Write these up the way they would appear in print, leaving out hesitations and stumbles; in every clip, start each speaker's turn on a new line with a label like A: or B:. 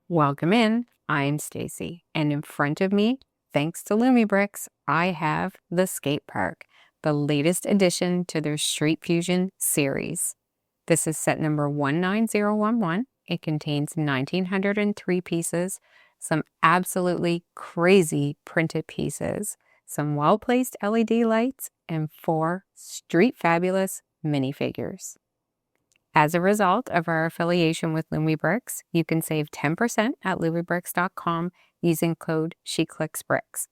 A: Welcome in. I'm Stacy, and in front of me, thanks to Lumibricks, I have the skate park, the latest addition to their Street Fusion series. This is set number 19011. It contains 1,903 pieces, some absolutely crazy printed pieces, some well-placed LED lights, and 4 street fabulous minifigures. As a result of our affiliation with Lumibricks, you can save 10% at lumibricks.com using code SheClicksBricks.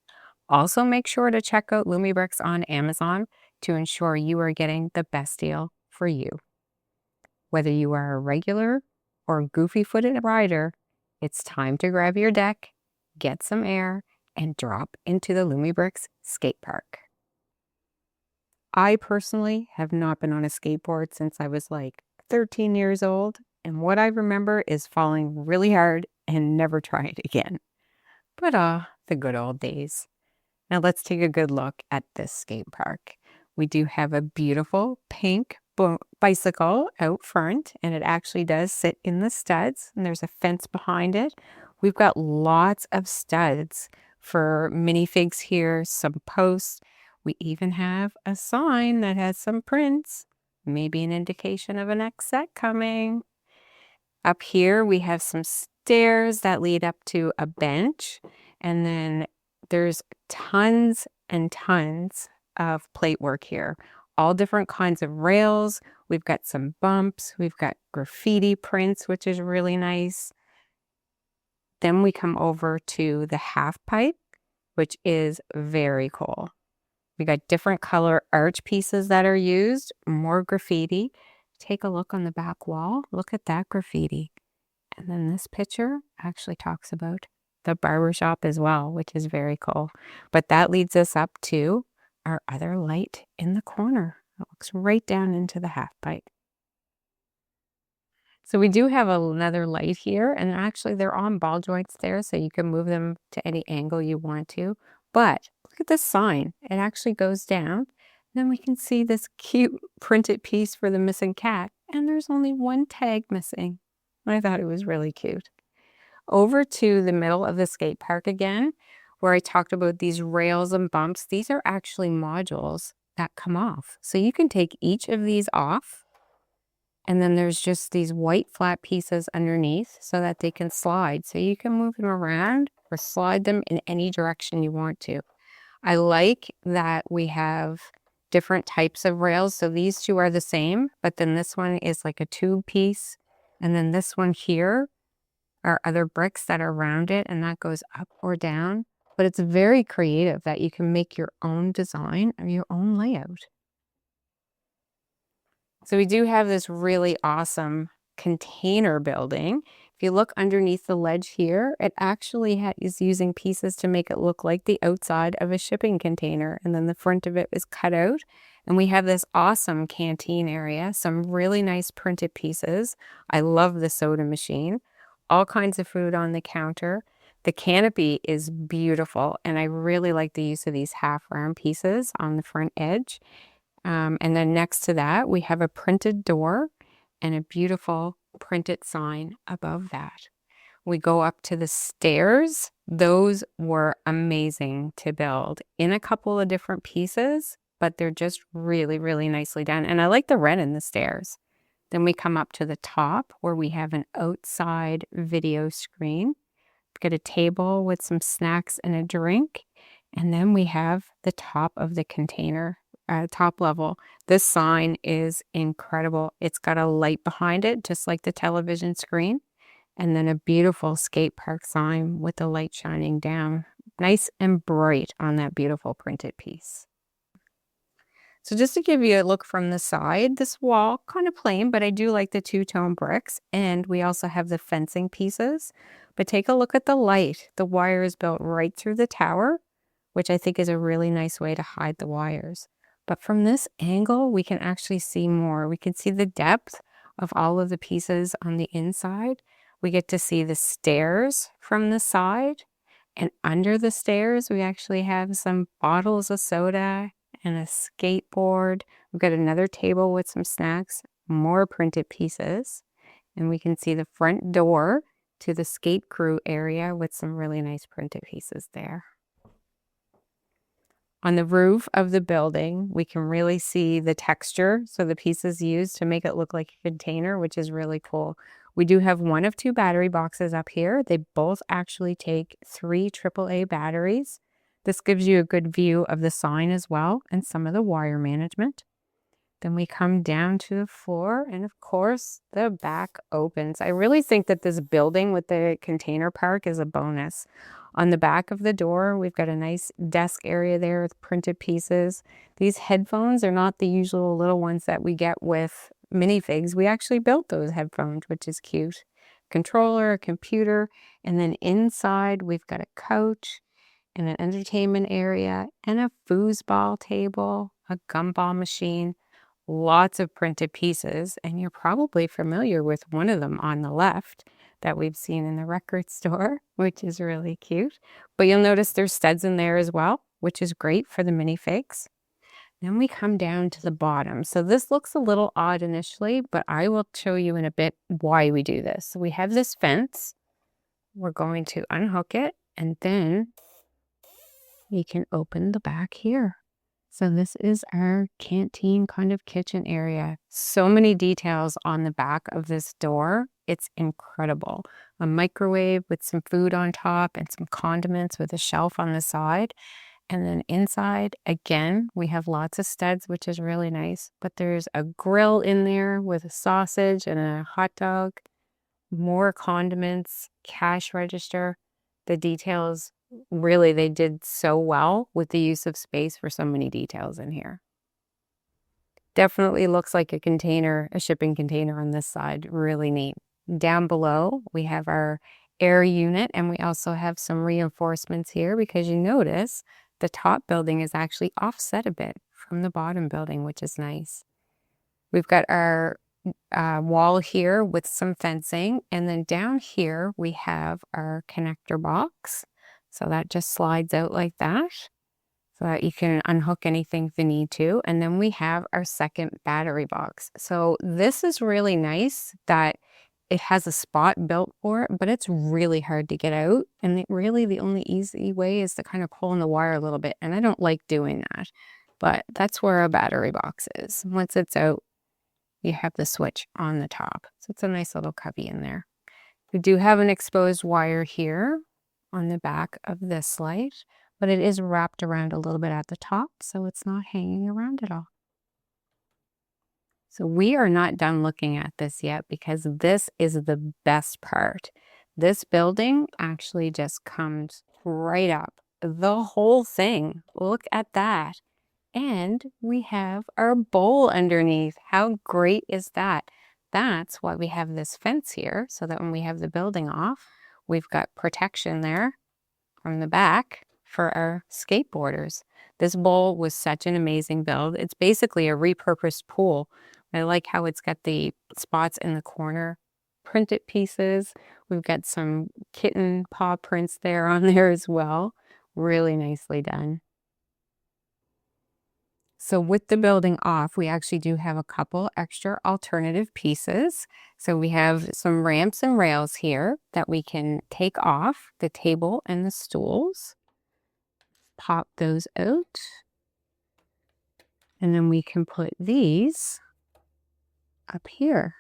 A: Also, make sure to check out Lumibricks on Amazon to ensure you are getting the best deal for you. Whether you are a regular or goofy-footed rider, it's time to grab your deck, get some air, and drop into the Lumibricks Skate Park. I personally have not been on a skateboard since I was like 13 years old, and what I remember is falling really hard and never trying it again. But the good old days. Now let's take a good look at this skate park. We do have a beautiful pink bicycle out front, and it actually does sit in the studs, and there's a fence behind it. We've got lots of studs for minifigs here, some posts. We even have a sign that has some prints, maybe an indication of a next set coming. Up here, we have some stairs that lead up to a bench, and then there's tons and tons of plate work here. All different kinds of rails. We've got some bumps. We've got graffiti prints, which is really nice. Then we come over to the half pipe, which is very cool. We got different color arch pieces that are used, more graffiti. Take a look on the back wall. Look at that graffiti. And then this picture actually talks about the barbershop as well, which is very cool. But that leads us up to our other light in the corner. It looks right down into the half pipe. So we do have another light here, and actually they're on ball joints there, so you can move them to any angle you want to. But look at this sign. It actually goes down. Then we can see this cute printed piece for the missing cat, and there's only one tag missing. I thought it was really cute. Over to the middle of the skate park again, where I talked about these rails and bumps. These are actually modules that come off. So you can take each of these off, and then there's just these white flat pieces underneath so that they can slide. So you can move them around or slide them in any direction you want to. I like that we have different types of rails. So these two are the same, but then this one is like a tube piece. And then this one here are other bricks that are around it, and that goes up or down. But it's very creative that you can make your own design or your own layout. So we do have this really awesome container building. If you look underneath the ledge here, it actually is using pieces to make it look like the outside of a shipping container. And then the front of it is cut out. And we have this awesome canteen area, some really nice printed pieces. I love the soda machine, all kinds of food on the counter. The canopy is beautiful, and I really like the use of these half round pieces on the front edge. And then next to that, we have a printed door and a beautiful printed sign above that. We go up to the stairs. Those were amazing to build in a couple of different pieces, but they're just really, really nicely done. And I like the red in the stairs. Then we come up to the top where we have an outside video screen. We've got a table with some snacks and a drink. And then we have the top of the container. Top level. This sign is incredible. It's got a light behind it, just like the television screen, and then a beautiful skate park sign with the light shining down, nice and bright on that beautiful printed piece. So just to give you a look from the side, this wall kind of plain, but I do like the two-tone bricks, and we also have the fencing pieces. But take a look at the light. The wire is built right through the tower, which I think is a really nice way to hide the wires. But from this angle, we can actually see more. We can see the depth of all of the pieces on the inside. We get to see the stairs from the side. And under the stairs, we actually have some bottles of soda and a skateboard. We've got another table with some snacks, more printed pieces. And we can see the front door to the skate crew area with some really nice printed pieces there. On the roof of the building, we can really see the texture, so the pieces used to make it look like a container, which is really cool. We do have one of two battery boxes up here. They both actually take 3 AAA batteries. This gives you a good view of the sign as well and some of the wire management. Then we come down to the floor, and of course the back opens. I really think that this building with the container park is a bonus. On the back of the door, we've got a nice desk area there with printed pieces. These headphones are not the usual little ones that we get with minifigs. We actually built those headphones, which is cute. Controller, a computer, and then inside we've got a couch and an entertainment area and a foosball table, a gumball machine. Lots of printed pieces, and you're probably familiar with one of them on the left that we've seen in the record store, which is really cute. But you'll notice there's studs in there as well, which is great for the minifigs. Then we come down to the bottom. So this looks a little odd initially, but I will show you in a bit why we do this. So we have this fence. We're going to unhook it, and then we can open the back here. So this is our canteen kind of kitchen area. So many details on the back of this door. It's incredible. A microwave with some food on top and some condiments with a shelf on the side. And then inside, again, we have lots of studs, which is really nice. But there's a grill in there with a sausage and a hot dog. More condiments, cash register. The details, really, they did so well with the use of space for so many details in here. Definitely looks like a container, a shipping container on this side. Really neat. Down below, we have our air unit, and we also have some reinforcements here because you notice the top building is actually offset a bit from the bottom building, which is nice. We've got our wall here with some fencing, and then down here we have our connector box. So that just slides out like that so that you can unhook anything if you need to. And then we have our second battery box. So this is really nice that it has a spot built for it, but it's really hard to get out. And really the only easy way is to kind of pull in the wire a little bit. And I don't like doing that, but that's where our battery box is. Once it's out, you have the switch on the top. So it's a nice little cubby in there. We do have an exposed wire here on the back of this light, but it is wrapped around a little bit at the top, so it's not hanging around at all. So we are not done looking at this yet because this is the best part. This building actually just comes right up. The whole thing. Look at that. And we have our bowl underneath. How great is that? That's why we have this fence here, so that when we have the building off, we've got protection there from the back for our skateboarders. This bowl was such an amazing build. It's basically a repurposed pool. I like how it's got the spots in the corner, printed pieces. We've got some kitten paw prints there on there as well. Really nicely done. So with the building off, we actually do have a couple extra alternative pieces. So we have some ramps and rails here that we can take off the table and the stools. Pop those out. And then we can put these up here.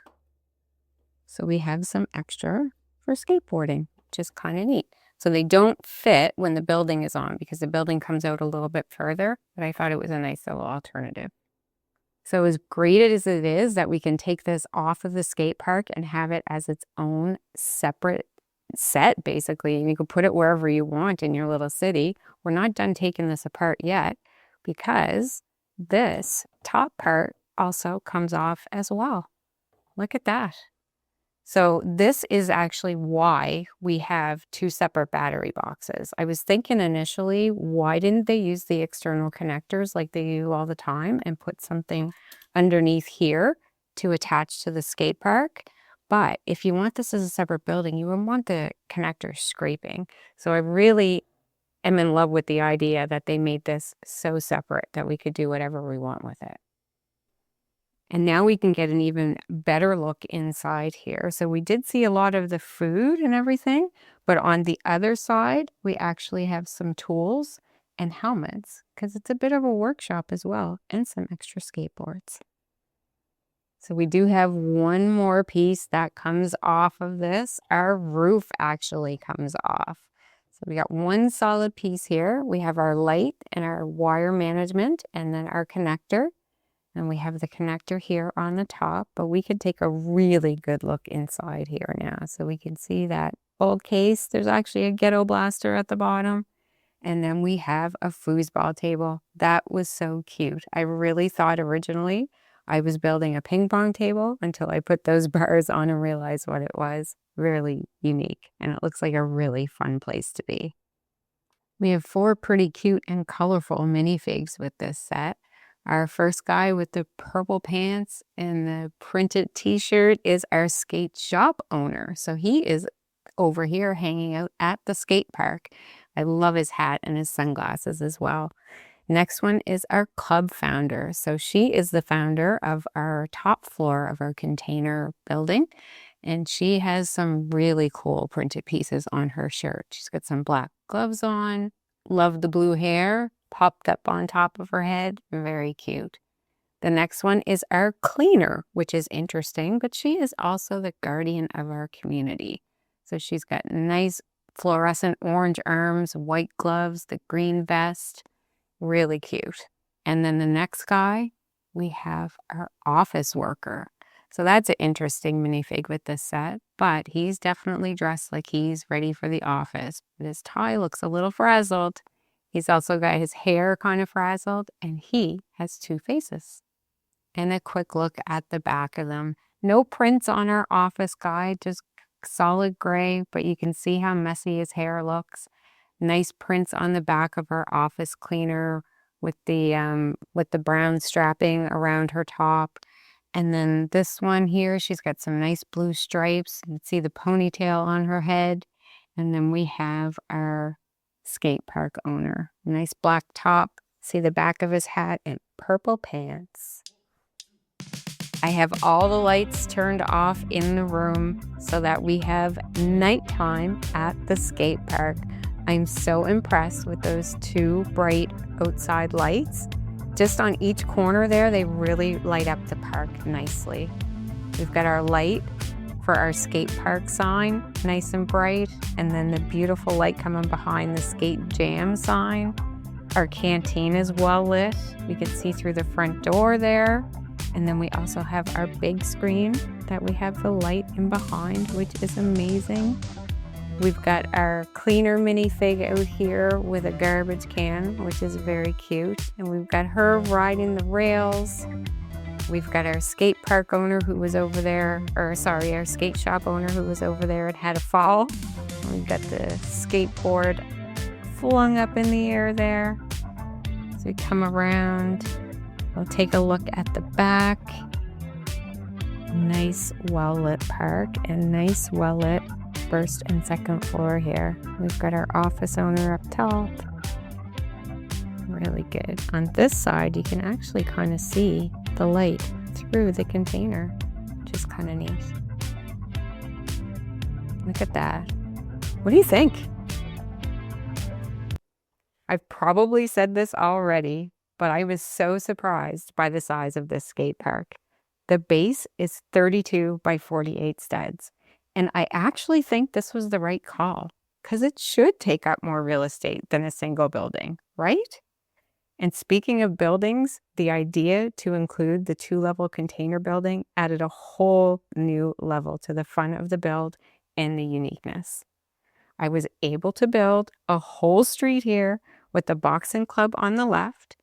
A: So we have some extra for skateboarding, which is kind of neat. So they don't fit when the building is on because the building comes out a little bit further, but I thought it was a nice little alternative. So as great as it is that we can take this off of the skate park and have it as its own separate set, basically, and you can put it wherever you want in your little city. We're not done taking this apart yet because this top part also comes off as well. Look at that. So this is actually why we have two separate battery boxes. I was thinking initially, why didn't they use the external connectors like they do all the time and put something underneath here to attach to the skate park? But if you want this as a separate building, you would want the connectors scraping. So I really am in love with the idea that they made this so separate that we could do whatever we want with it. And now we can get an even better look inside here. So we did see a lot of the food and everything, but on the other side, we actually have some tools and helmets because it's a bit of a workshop as well, and some extra skateboards. So we do have one more piece that comes off of this. Our roof actually comes off. So we got one solid piece here. We have our light and our wire management, and then our connector. And we have the connector here on the top, but we could take a really good look inside here now. So we can see that old case. There's actually a ghetto blaster at the bottom. And then we have a foosball table. That was so cute. I really thought originally I was building a ping pong table until I put those bars on and realized what it was. Really unique. And it looks like a really fun place to be. We have 4 pretty cute and colorful minifigs with this set. Our first guy with the purple pants and the printed t-shirt is our skate shop owner. So he is over here hanging out at the skate park. I love his hat and his sunglasses as well. Next one is our club founder. So she is the founder of our top floor of our container building. And she has some really cool printed pieces on her shirt. She's got some black gloves on. Love the blue hair popped up on top of her head. Very cute. The next one is our cleaner, which is interesting, but she is also the guardian of our community. So she's got nice fluorescent orange arms, white gloves, the green vest. Really cute. And then the next guy, we have our office worker. So that's an interesting minifig with this set, but he's definitely dressed like he's ready for the office. But his tie looks a little frazzled. He's also got his hair kind of frazzled, and he has 2 faces. And a quick look at the back of them. No prints on our office guy, just solid gray, but you can see how messy his hair looks. Nice prints on the back of her office cleaner with the brown strapping around her top. And then this one here, she's got some nice blue stripes. You can see the ponytail on her head. And then we have our skate park owner. Nice black top. See the back of his hat and purple pants. I have all the lights turned off in the room so that we have nighttime at the skate park. I'm so impressed with those 2 bright outside lights. Just on each corner there, they really light up the park nicely. We've got our light for our skate park sign, nice and bright, and then the beautiful light coming behind the skate jam sign. Our canteen is well lit. We can see through the front door there. And then we also have our big screen that we have the light in behind, which is amazing. We've got our cleaner minifig out here with a garbage can, which is very cute. And we've got her riding the rails. We've got our skate park owner who was over there, our skate shop owner who was over there and had a fall. We've got the skateboard flung up in the air there. So we come around, we'll take a look at the back. Nice well-lit park and nice well-lit first and second floor here. We've got our office owner up top. Really good. On this side, you can actually kind of see the light through the container, which is kind of neat. Look at that. What do you think? I've probably said this already, but I was so surprised by the size of this skate park. The base is 32 by 48 studs. And I actually think this was the right call because it should take up more real estate than a single building, right? And speaking of buildings, the idea to include the 2-level container building added a whole new level to the fun of the build and the uniqueness. I was able to build a whole street here with the boxing club on the left,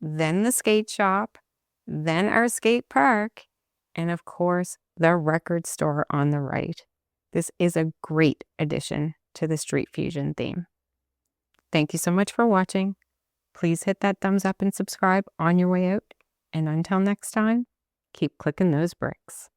A: then the skate shop, then our skate park, and of course, the record store on the right. This is a great addition to the Street Fusion theme. Thank you so much for watching. Please hit that thumbs up and subscribe on your way out. And until next time, keep clicking those bricks.